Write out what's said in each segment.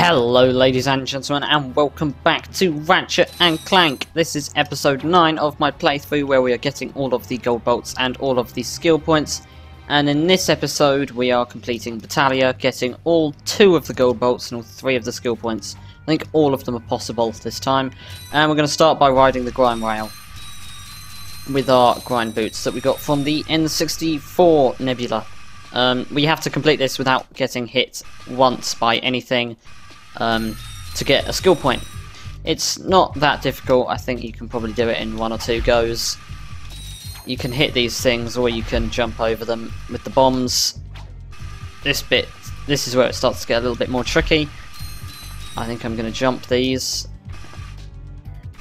Hello ladies and gentlemen, and welcome back to Ratchet and Clank. This is episode 9 of my playthrough where we are getting all of the gold bolts and all of the skill points. And in this episode we are completing Batalia, getting all 2 of the gold bolts and all 3 of the skill points. I think all of them are possible this time. And we're going to start by riding the grind rail with our grind boots that we got from the N64 Nebula. We have to complete this without getting hit once by anything to get a skill point. It's not that difficult. I think you can probably do it in 1 or 2 goes. You can hit these things or you can jump over them with the bombs. This is where it starts to get a little bit more tricky. I think I'm going to jump these.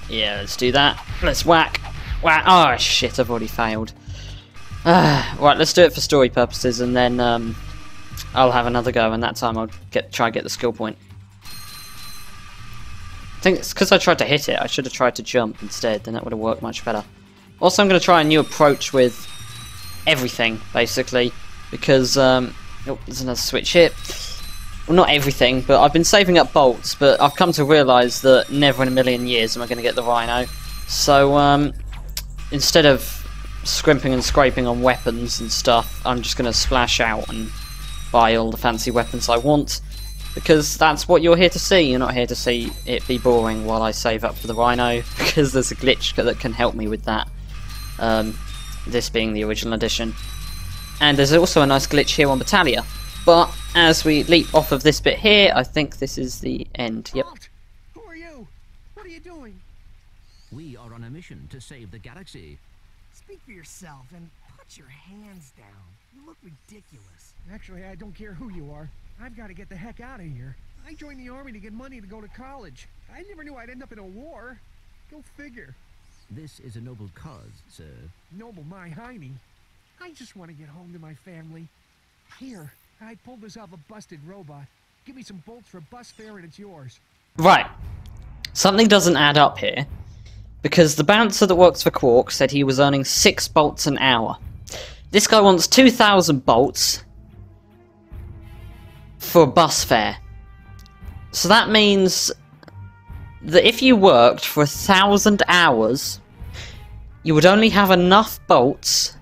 Yeah, let's do that. Let's whack. Whack. Oh shit, I've already failed. Right, let's do it for story purposes, and then I'll have another go, and that time I'll try and get the skill point. I think it's because I tried to hit it. I should have tried to jump instead, then that would have worked much better. Also, I'm going to try a new approach with everything, basically, because oh, there's another switch here. Well, not everything, but I've been saving up bolts, but I've come to realise that never in a million years am I going to get the Rhino. So instead of scrimping and scraping on weapons and stuff, I'm just going to splash out and buy all the fancy weapons I want, because that's what you're here to see. You're not here to see it be boring while I save up for the Rhino, because there's a glitch that can help me with that, this being the original edition. And there's also a nice glitch here on Batalia, but as we leap off of this bit here, I think this is the end. Yep. Who are you? What are you doing? We are on a mission to save the galaxy. Speak for yourself and put your hands down. You look ridiculous. Actually, I don't care who you are. I've got to get the heck out of here. I joined the army to get money to go to college. I never knew I'd end up in a war. Go figure. This is a noble cause, sir. Noble my hiney. I just want to get home to my family. Here, I pulled this off a busted robot. Give me some bolts for bus fare and it's yours. Right. Something doesn't add up here, because the bouncer that works for Quark said he was earning 6 bolts an hour. This guy wants 2,000 bolts for bus fare. So that means that if you worked for 1,000 hours, you would only have enough bolts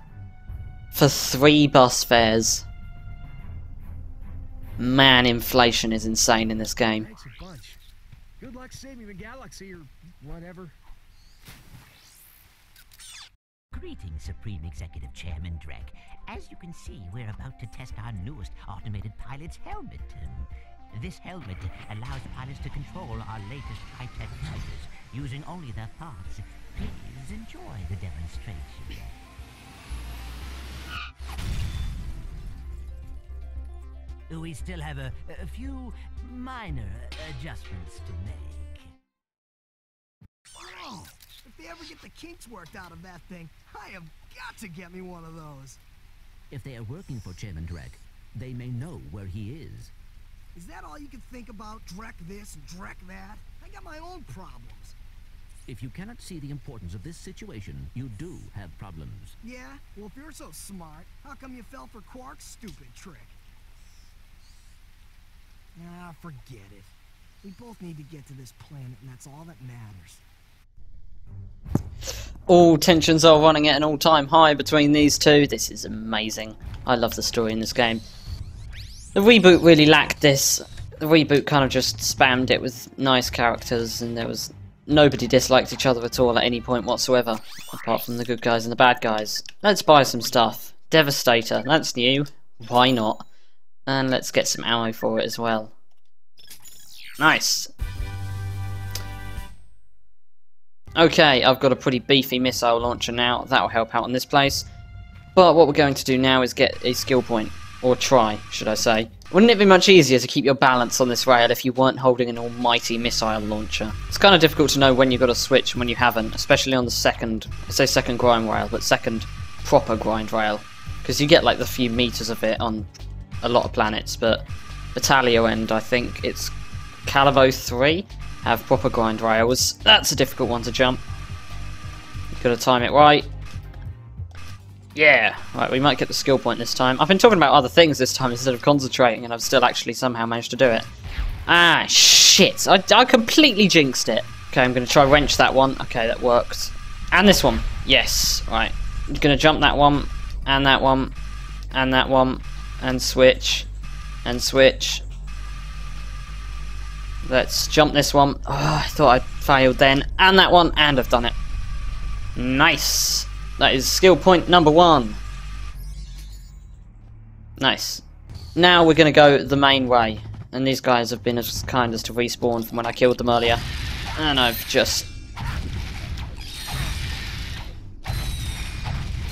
for 3 bus fares. Man, inflation is insane in this game. Thanks a bunch. Good luck saving the galaxy or whatever. Greetings, Supreme Executive Chairman Drek. As you can see, we're about to test our newest automated pilot's helmet. This helmet allows pilots to control our latest high-tech fighters using only their thoughts. Please enjoy the demonstration. We still have a few minor adjustments to make. Wow! If they ever get the kinks worked out of that thing, I have got to get me one of those. If they are working for Chairman Drek, they may know where he is. Is that all you can think about? Drek this and Drek that? I got my own problems. If you cannot see the importance of this situation, you do have problems. Yeah? Well, if you're so smart, how come you fell for Quark's stupid trick? Ah, forget it. We both need to get to this planet, and that's all that matters. All tensions are running at an all-time high between these two. This is amazing. I love the story in this game. The reboot really lacked this. The reboot kind of just spammed it with nice characters, and there was nobody disliked each other at all at any point whatsoever, apart from the good guys and the bad guys. Let's buy some stuff. Devastator, that's new. Why not? And let's get some ammo for it as well. Nice. Okay, I've got a pretty beefy missile launcher now. That'll help out in this place. But what we're going to do now is get a skill point. Or try, should I say. Wouldn't it be much easier to keep your balance on this rail if you weren't holding an almighty missile launcher? It's kind of difficult to know when you've got to switch and when you haven't, especially on the second, I say second grind rail, but second proper grind rail. Because you get like the few meters of it on a lot of planets, but Batalia and I think it's Calavo 3 have proper grind rails. That's a difficult one to jump. You've got to time it right. Yeah, right, we might get the skill point this time. I've been talking about other things this time instead of concentrating, and I've still actually somehow managed to do it. Ah, shit. I completely jinxed it. Okay, I'm going to try wrench that one. Okay, that worked. And this one. Yes. Right. I'm going to jump that one. And that one. And that one. And switch. And switch. Let's jump this one. Oh, I thought I failed then. And that one. And I've done it. Nice. That is skill point number 1. Nice. Now we're going to go the main way. And these guys have been as kind as to respawn from when I killed them earlier. And I've just...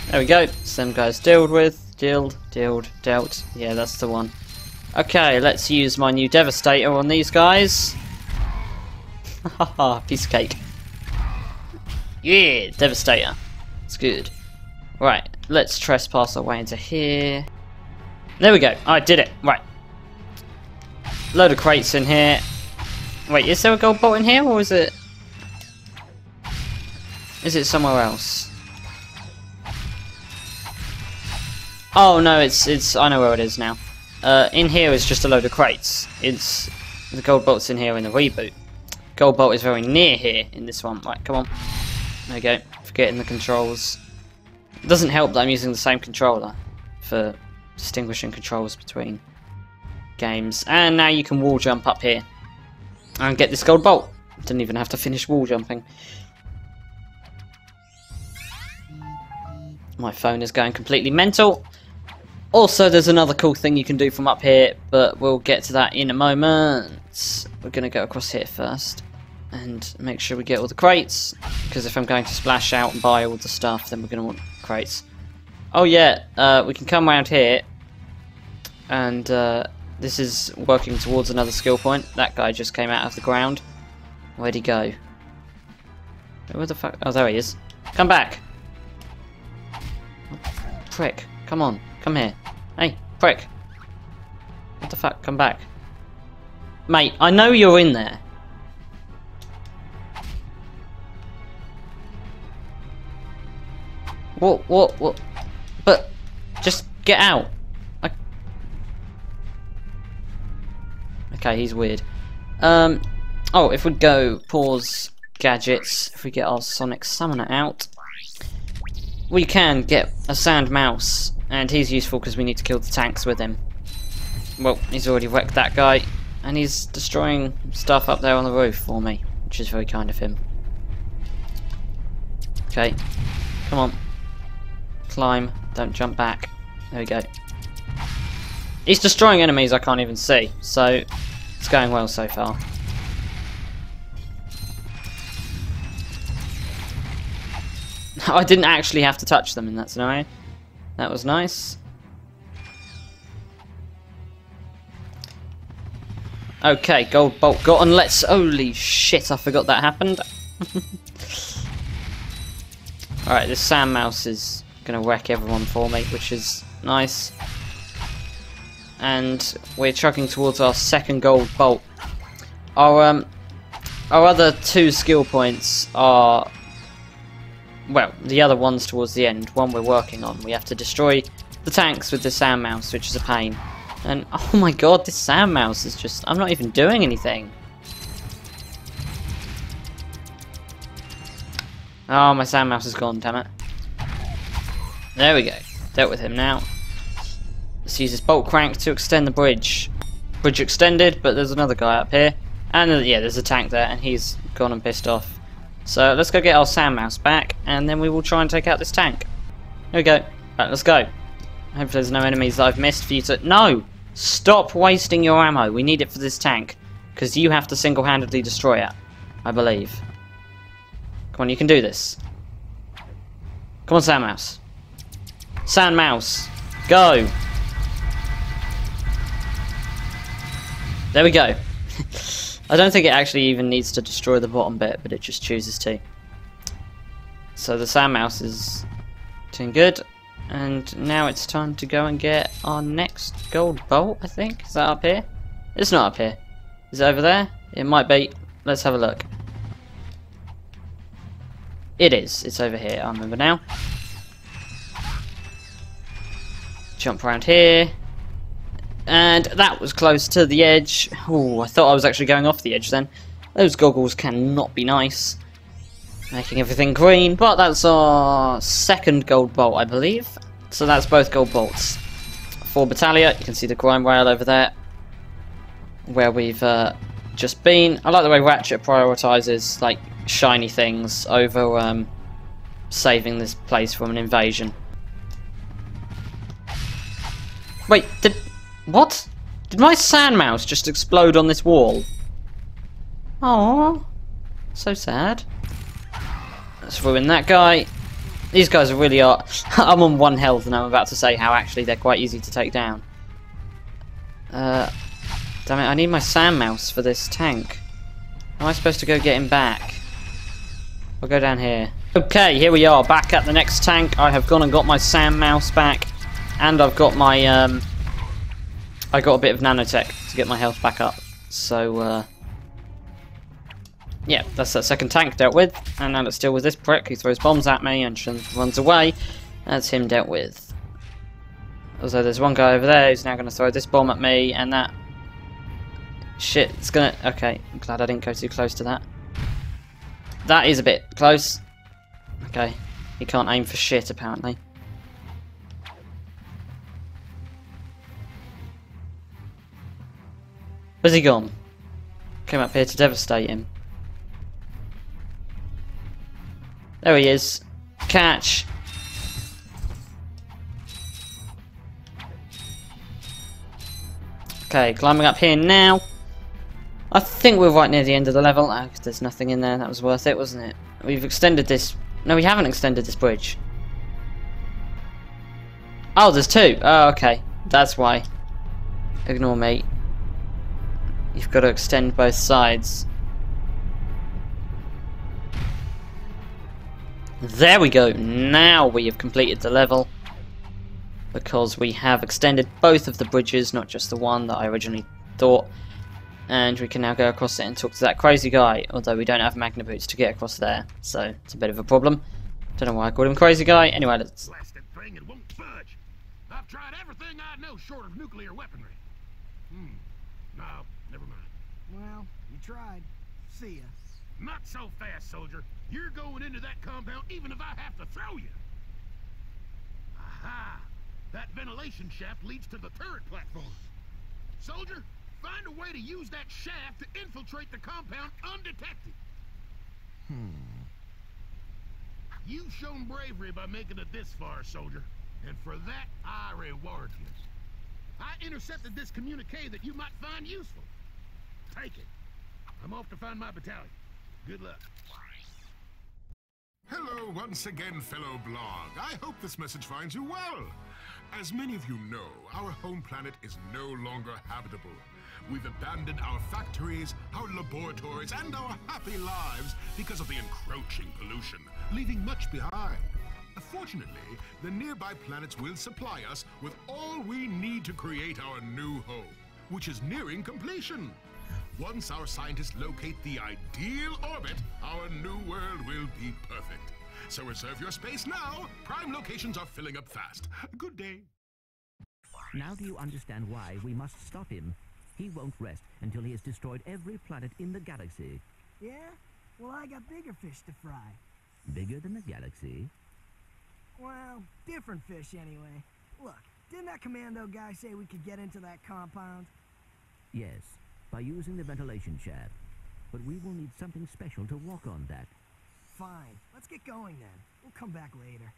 There we go. Some guys dealt with. Dealt. Yeah, that's the one. Okay, let's use my new Devastator on these guys. Haha, piece of cake. Yeah, Devastator. It's good. Right, let's trespass our way into here. There we go. I did it. Right. Load of crates in here. Wait, is there a gold bolt in here, or is it... Is it somewhere else? Oh no, it's I know where it is now. In here is just a load of crates. It's the gold bolt's in here in the reboot. Gold bolt is very near here in this one. Right, come on. There we go. Forgetting the controls. It doesn't help that I'm using the same controller for distinguishing controls between games. And now you can wall jump up here and get this gold bolt. Didn't even have to finish wall jumping. My phone is going completely mental. Also, there's another cool thing you can do from up here, but we'll get to that in a moment. We're going to go across here first and make sure we get all the crates, because if I'm going to splash out and buy all the stuff, then we're going to want crates. Oh yeah, we can come around here, and this is working towards another skill point. That guy just came out of the ground. Where'd he go? Where the fuck? Oh, there he is. Come back! Prick, come on. Come here. Hey, prick. What the fuck? Come back. Mate, I know you're in there. What? But, just get out. Okay, he's weird. Oh, if we go pause gadgets, if we get our Sonic Summoner out, we can get a sand mouse. And he's useful because we need to kill the tanks with him. Well, he's already wrecked that guy. And he's destroying stuff up there on the roof for me. Which is very kind of him. Okay. Come on. Climb. Don't jump back. There we go. He's destroying enemies I can't even see. So, it's going well so far. I didn't actually have to touch them in that scenario. That was nice. Okay, gold bolt gotten. Let's... Holy shit, I forgot that happened. Alright, this sand mouse is going to wreck everyone for me, which is nice. And we're chugging towards our second gold bolt. Our other 2 skill points are... Well, the other one's towards the end. One we're working on. We have to destroy the tanks with the sand mouse, which is a pain. And, oh my god, this sand mouse is just... I'm not even doing anything. Oh, my sand mouse is gone, damn it. There we go. Dealt with him now. Let's use this bolt crank to extend the bridge. Bridge extended, but there's another guy up here. And, yeah, there's a tank there, and he's gone and pissed off. So let's go get our sand mouse back, and then we will try and take out this tank. Here we go. Right, let's go. Hopefully there's no enemies that I've missed for you to... No! Stop wasting your ammo. We need it for this tank. Because you have to single-handedly destroy it. I believe. Come on, you can do this. Come on, sand mouse. Sand mouse. Go! There we go. I don't think it actually even needs to destroy the bottom bit, but it just chooses to. So the sand mouse is doing good. And now it's time to go and get our next gold bolt, I think. Is that up here? It's not up here. Is it over there? It might be. Let's have a look. It is. It's over here. I remember now. Jump around here. And that was close to the edge. Oh, I thought I was actually going off the edge then. Those goggles cannot be nice. Making everything green, but that's our second gold bolt, I believe. So that's both gold bolts. For Batalia, you can see the grime rail over there, where we've just been. I like the way Ratchet prioritizes like shiny things over saving this place from an invasion. Wait, what? Did my sand mouse just explode on this wall? Oh, so sad. Let's ruin that guy. These guys really are... I'm on 1 health and I'm about to say how actually they're quite easy to take down. Damn it, I need my sand mouse for this tank. How am I supposed to go get him back? I'll go down here. Okay, here we are, back at the next tank. I have gone and got my sand mouse back. And I've got my... I got a bit of nanotech to get my health back up. So, yeah, that's that second tank dealt with. And now let's deal with this prick who throws bombs at me and runs away. That's him dealt with. Also, there's one guy over there who's now going to throw this bomb at me, and that... Shit, it's gonna... Okay, I'm glad I didn't go too close to that. That is a bit close. Okay, he can't aim for shit, apparently. Where's he gone? Came up here to devastate him. There he is. Catch. Okay, climbing up here now. I think we're right near the end of the level. Oh, there's nothing in there. That was worth it, wasn't it? We've extended this... No, we haven't extended this bridge. Oh, there's 2. Oh, okay. That's why. Ignore me. You've got to extend both sides. There we go. Now we have completed the level. Because we have extended both of the bridges, not just the one that I originally thought. And we can now go across it and talk to that crazy guy. Although we don't have magna boots to get across there. So it's a bit of a problem. Don't know why I called him crazy guy. Anyway, let's... Blasted thing, it won't budge. I've tried everything I know short of nuclear weaponry. No, never mind. Well, you tried. See ya. Not so fast, soldier. You're going into that compound even if I have to throw you. Aha! That ventilation shaft leads to the turret platform. Soldier, find a way to use that shaft to infiltrate the compound undetected. You've shown bravery by making it this far, soldier. And for that, I reward you. I intercepted this communique that you might find useful. Take it. I'm off to find my battalion. Good luck. Hello once again, fellow blog. I hope this message finds you well. As many of you know, our home planet is no longer habitable. We've abandoned our factories, our laboratories, and our happy lives because of the encroaching pollution, leaving much behind. Fortunately, the nearby planets will supply us with all we need to create our new home, which is nearing completion. Once our scientists locate the ideal orbit, our new world will be perfect. So reserve your space now. Prime locations are filling up fast. Good day. Now do you understand why we must stop him? He won't rest until he has destroyed every planet in the galaxy. Yeah? Well, I got bigger fish to fry. Bigger than the galaxy? Well, different fish anyway. Look, didn't that commando guy say we could get into that compound? Yes, by using the ventilation shaft. But we will need something special to walk on that. Fine, let's get going then. We'll come back later.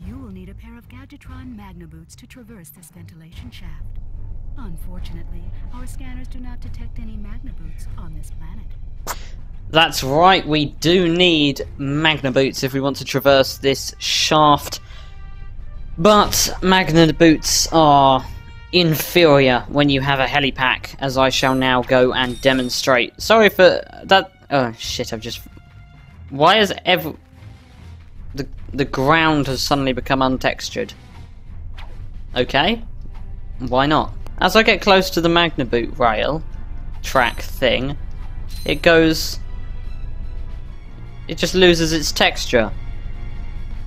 You will need a pair of Gadgetron Magna Boots to traverse this ventilation shaft. Unfortunately, our scanners do not detect any Magna Boots on this planet. That's right, we do need Magna Boots if we want to traverse this shaft. But Magna Boots are inferior when you have a helipack, as I shall now go and demonstrate. Sorry for that. Oh shit, I've just... Why has the ground has suddenly become untextured? Okay, why not? As I get close to the Magna Boot rail track thing, it goes... It just loses its texture.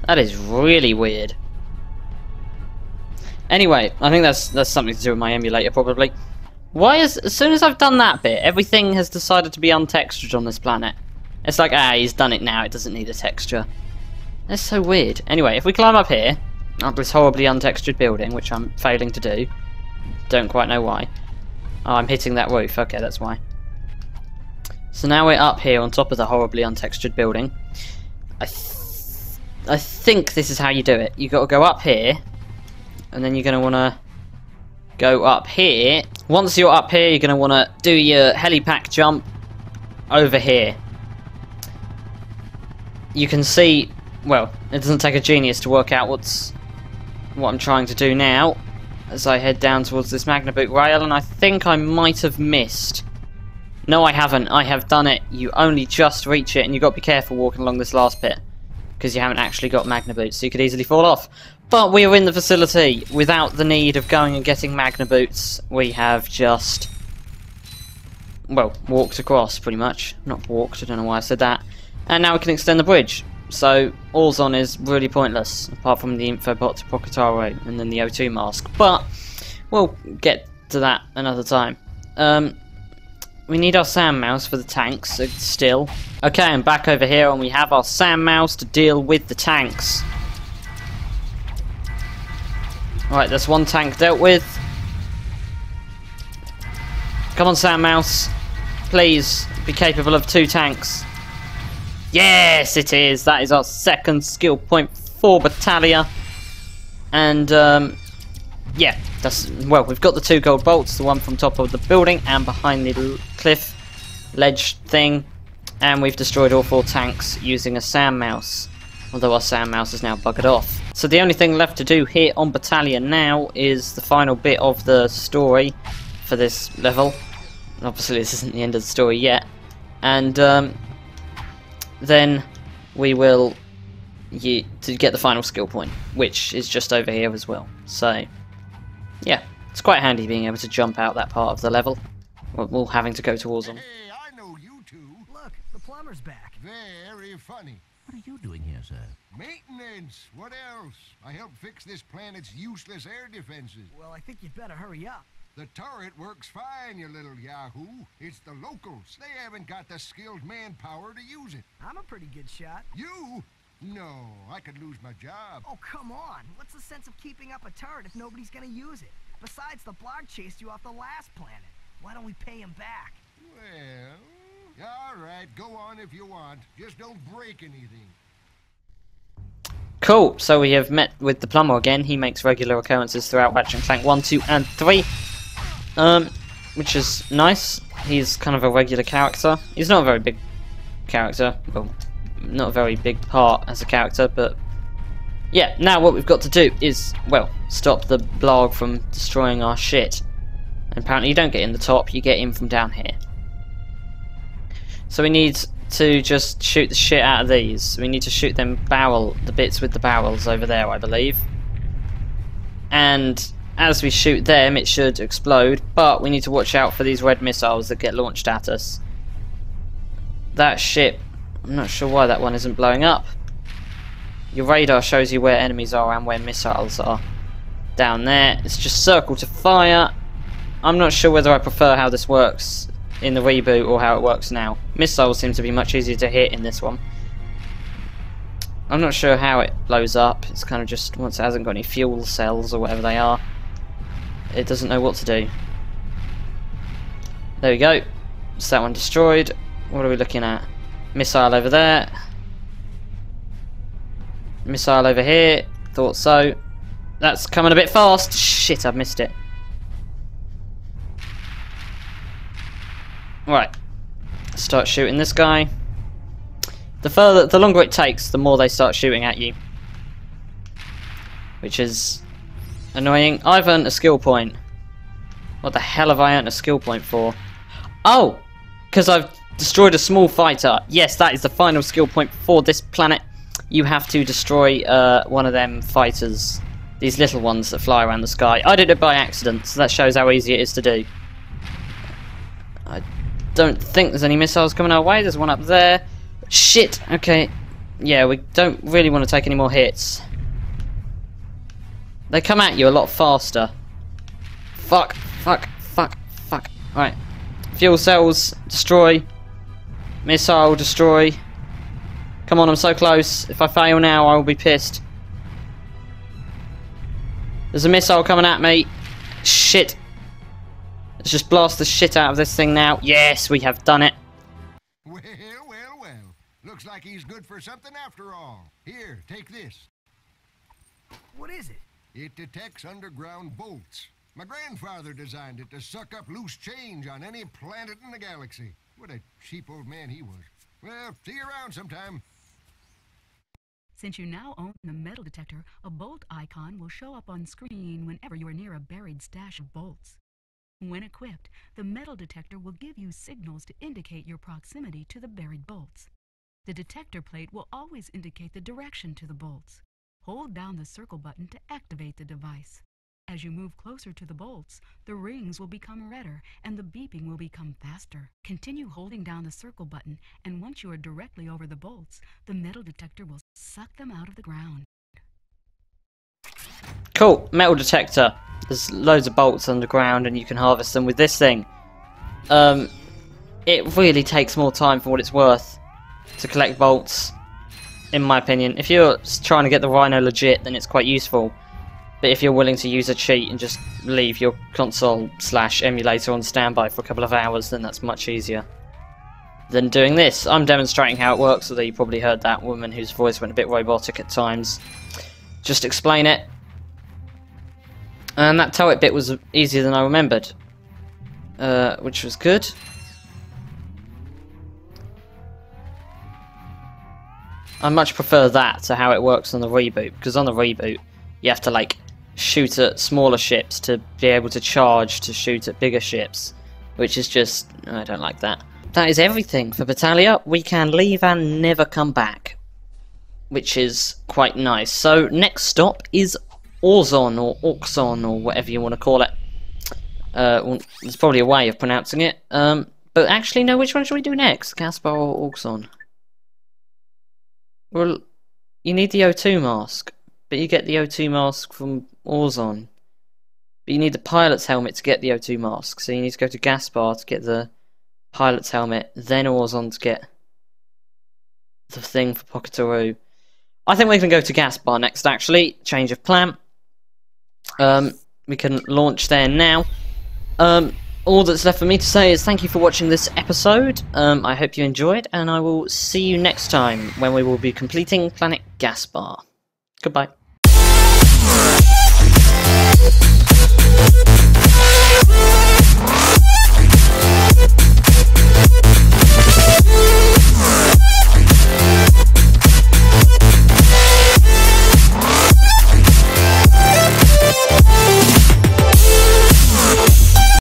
That is really weird. Anyway, I think that's something to do with my emulator, probably. Why is, as soon as I've done that bit, everything has decided to be untextured on this planet? It's like, he's done it now, it doesn't need a texture. That's so weird. Anyway, if we climb up here, up this horribly untextured building, which I'm failing to do, don't quite know why. Oh, I'm hitting that roof, okay, that's why. So now we're up here on top of the horribly untextured building. I think this is how you do it. You've got to go up here, and then you're going to want to go up here. Once you're up here, you're going to want to do your helipack jump over here. You can see, well, it doesn't take a genius to work out what I'm trying to do now as I head down towards this Magna Boot rail, and I think I might have missed. No, I haven't. I have done it. You only just reach it, and you've got to be careful walking along this last bit, because you haven't actually got Magna Boots, so you could easily fall off. But we are in the facility without the need of going and getting Magna Boots. We have just, well, walked across, pretty much. Not walked, I don't know why I said that. And now we can extend the bridge. So, All's-On is really pointless, apart from the infobot to Procataro and then the O2 mask. But, we'll get to that another time. We need our sand mouse for the tanks, still. Okay, I'm back over here, and we have our sand mouse to deal with the tanks. Right, there's one tank dealt with. Come on, sand mouse. Please, be capable of 2 tanks. Yes, it is. That is our second skill point for Batalia. And, yeah, well, we've got the 2 gold bolts, the one from top of the building and behind the cliff ledge thing. And we've destroyed all 4 tanks using a sand mouse. Although our sand mouse is now buggered off. So the only thing left to do here on Batalia now is the final bit of the story for this level. Obviously this isn't the end of the story yet. And, then we will to get the final skill point, which is just over here as well. So, yeah, it's quite handy being able to jump out that part of the level, while having to go towards them. Hey, I know you two. Look, the plumber's back. Very funny. What are you doing here, sir? Maintenance. What else? I helped fix this planet's useless air defenses. Well, I think you'd better hurry up. The turret works fine, you little yahoo. It's the locals. They haven't got the skilled manpower to use it. I'm a pretty good shot. You? No, I could lose my job. Oh, come on. What's the sense of keeping up a turret if nobody's gonna use it? Besides, the Blarg chased you off the last planet. Why don't we pay him back? Well, all right, go on if you want. Just don't break anything. Cool, so we have met with the plumber again. He makes regular occurrences throughout Ratchet and Clank 1, 2, and 3. Which is nice. He's kind of a regular character. He's not a very big character. Well, not a very big part as a character, but yeah, now what we've got to do is, well, stop the Blarg from destroying our shit. And apparently you don't get in the top, you get in from down here. So we need to just shoot the shit out of these. We need to shoot them the bits with the barrels over there, I believe. And as we shoot them, it should explode, but we need to watch out for these red missiles that get launched at us. That ship, I'm not sure why that one isn't blowing up. Your radar shows you where enemies are and where missiles are. Down there, it's just circle to fire. I'm not sure whether I prefer how this works in the reboot or how it works now. Missiles seem to be much easier to hit in this one. I'm not sure how it blows up. It's kind of just, once it hasn't got any fuel cells or whatever they are, it doesn't know what to do. There we go. It's that one destroyed. What are we looking at? Missile over there. Missile over here. Thought so. That's coming a bit fast. Shit, I've missed it. Right. Start shooting this guy. The longer it takes, the more they start shooting at you. Which is annoying. I've earned a skill point. What the hell have I earned a skill point for? Oh! Because I've destroyed a small fighter. Yes, that is the final skill point for this planet. You have to destroy one of them fighters. These little ones that fly around the sky. I did it by accident, so that shows how easy it is to do. I don't think there's any missiles coming our way. There's one up there. Shit! Okay. Yeah, we don't really want to take any more hits. They come at you a lot faster. Fuck, fuck, fuck, fuck. Alright. Fuel cells, destroy. Missile, destroy. Come on, I'm so close. If I fail now, I will be pissed. There's a missile coming at me. Shit. Let's just blast the shit out of this thing now. Yes, we have done it. Well. Looks like he's good for something after all. Here, take this. What is it? It detects underground bolts. My grandfather designed it to suck up loose change on any planet in the galaxy. What a cheap old man he was. Well, see you around sometime. Since you now own the metal detector, a bolt icon will show up on screen whenever you are near a buried stash of bolts. When equipped, the metal detector will give you signals to indicate your proximity to the buried bolts. The detector plate will always indicate the direction to the bolts. Hold down the circle button to activate the device. As you move closer to the bolts, the rings will become redder and the beeping will become faster. Continue holding down the circle button, and once you are directly over the bolts, the metal detector will suck them out of the ground. Cool, metal detector. There's loads of bolts underground and you can harvest them with this thing. It really takes more time for what it's worth to collect bolts, in my opinion. If you're trying to get the Rhino legit, then it's quite useful. But if you're willing to use a cheat and just leave your console/emulator on standby for a couple of hours, then that's much easier than doing this. I'm demonstrating how it works, although you probably heard that woman whose voice went a bit robotic at times just explain it. And that turret bit was easier than I remembered, which was good. I much prefer that to how it works on the reboot, because on the reboot you have to like shoot at smaller ships to be able to charge to shoot at bigger ships, which is just, I don't like that. That is everything for Batalia. We can leave and never come back, which is quite nice. So next stop is Orzon, or Auxon, or whatever you want to call it. There's probably a way of pronouncing it. But actually, no, which one should we do next? Gaspar or Auxon? Well, you need the O2 mask, but you get the O2 mask from Orzon. But you need the pilot's helmet to get the O2 mask, so you need to go to Gaspar to get the pilot's helmet, then Orzon to get the thing for Pocketaroo. I think we can go to Gaspar next, actually. Change of plan. We can launch there now. All that's left for me to say is thank you for watching this episode. I hope you enjoyed, and I will see you next time when we will be completing Planet Gaspar. Goodbye.